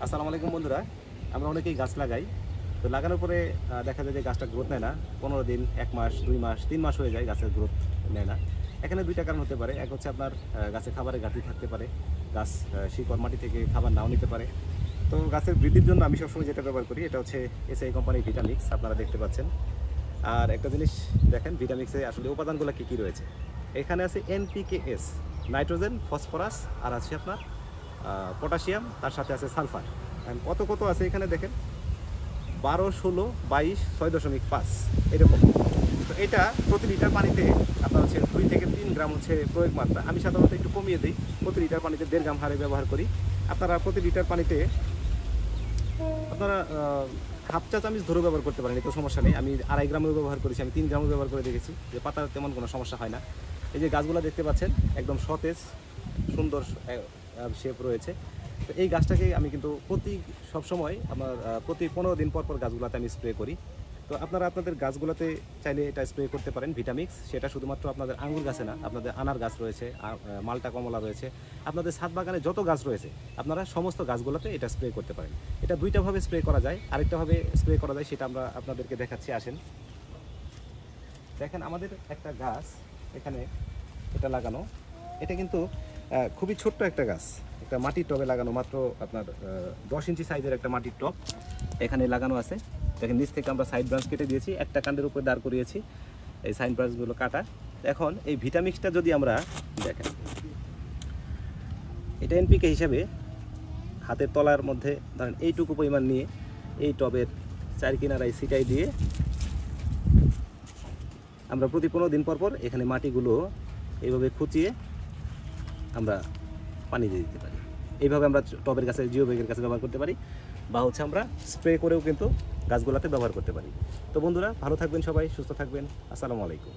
আসসালামু আলাইকুম বন্ধুরা, আমরা অনেকেই গাছ লাগাই। তো লাগানোর পরে দেখা যায় যে গাছটা গ্রোথ নেয় না। 15 দিন, 1 মাস, 2 মাস, 3 মাস হয়ে যায়, গাছের গ্রোথ নেয় না। এখানে দুইটা কারণ হতে পারে। এক হচ্ছে আপনার গাছে খাবারের ঘাটতি থাকতে পারে, গাছ শিকড় মাটি থেকে খাবার নাও নিতে পারে। তো গাছের বৃদ্ধির জন্য আমি সবসময় যেটা ব্যবহার করি এটা হচ্ছে এসআই কোম্পানির ভিটামিক্স, আপনারা দেখতে পাচ্ছেন। আর একটা জিনিস দেখেন, ভিটামিক্সে আসলে উপাদানগুলো কী কী রয়েছে। এখানে আছে NPKS, নাইট্রোজেন, ফসফরাস, আর আছে আপনার পটাশিয়াম, তার সাথে আছে সালফার। কত কত আছে এখানে দেখেন, 12, 16, 22, 6.5 এরকম। তো এটা প্রতি লিটার পানিতে আপনার হচ্ছে 2 থেকে 3 গ্রাম হচ্ছে প্রয়োগ মাত্রা। আমি সাধারণত একটু কমিয়ে দিই, প্রতি লিটার পানিতে 1.5 গ্রাম হারে ব্যবহার করি। আপনারা প্রতি লিটার পানিতে আপনারা হাফ চা চামচ ধরেও ব্যবহার করতে পারেন, এত সমস্যা নেই। আমি 2.5 গ্রামও ব্যবহার করেছি, আমি 3 গ্রামও ব্যবহার করে দেখেছি যে পাতার তেমন কোনো সমস্যা হয় না। এই যে গাছগুলো দেখতে পাচ্ছেন, একদম সতেজ সুন্দর শেপ রয়েছে। তো এই গাছটাকে আমি কিন্তু সবসময় আমার প্রতি 15 দিন পর পর গাছগুলোতে আমি স্প্রে করি। তো আপনারা আপনাদের গাছগুলোতে চাইলে এটা স্প্রে করতে পারেন ভিটামিক্স। সেটা শুধুমাত্র আপনাদের আঙ্গুর গাছে না, আপনাদের আনার গাছ রয়েছে, মালটা কমলা রয়েছে, আপনাদের ছাদ বাগানে যত গাছ রয়েছে আপনারা সমস্ত গাছগুলোতে এটা স্প্রে করতে পারেন। এটা দুইটাভাবে স্প্রে করা যায়, আরেকটাভাবে স্প্রে করা যায় সেটা আমরা আপনাদেরকে দেখাচ্ছি। আসেন দেখেন, আমাদের একটা গাছ এখানে এটা লাগানো, এটা কিন্তু খুবই ছোট্ট একটা গাছ, একটা মাটির টবে লাগানো, মাত্র আপনার 10 ইঞ্চি সাইজের একটা মাটির টব এখানে লাগানো আছে। দেখেন নিচ থেকে আমরা সাইড ব্রাঞ্চ কেটে দিয়েছি, একটা কাণ্ডের উপরে দাঁড় করিয়েছি, এই সাইড ব্রাঞ্চগুলো কাটা। এখন এই ভিটামিক্সটা যদি আমরা দেখেন, এটা এনপিকে হিসাবে হাতের তলার মধ্যে ধরেন এইটুকু পরিমাণ নিয়ে এই টবের 4 কিনারায় ছিটাই দিয়ে আমরা প্রতি 15 দিন পর পর এখানে মাটিগুলো এইভাবে খুঁচিয়ে আমরা পানি দিয়ে দিতে পারি। এইভাবে আমরা টবের কাছে, জিও ব্যাগের কাছে ব্যবহার করতে পারি, বা হচ্ছে আমরা স্প্রে করেও কিন্তু গাছগুলোতে ব্যবহার করতে পারি। তো বন্ধুরা, ভালো থাকবেন সবাই, সুস্থ থাকবেন। আসসালামু আলাইকুম।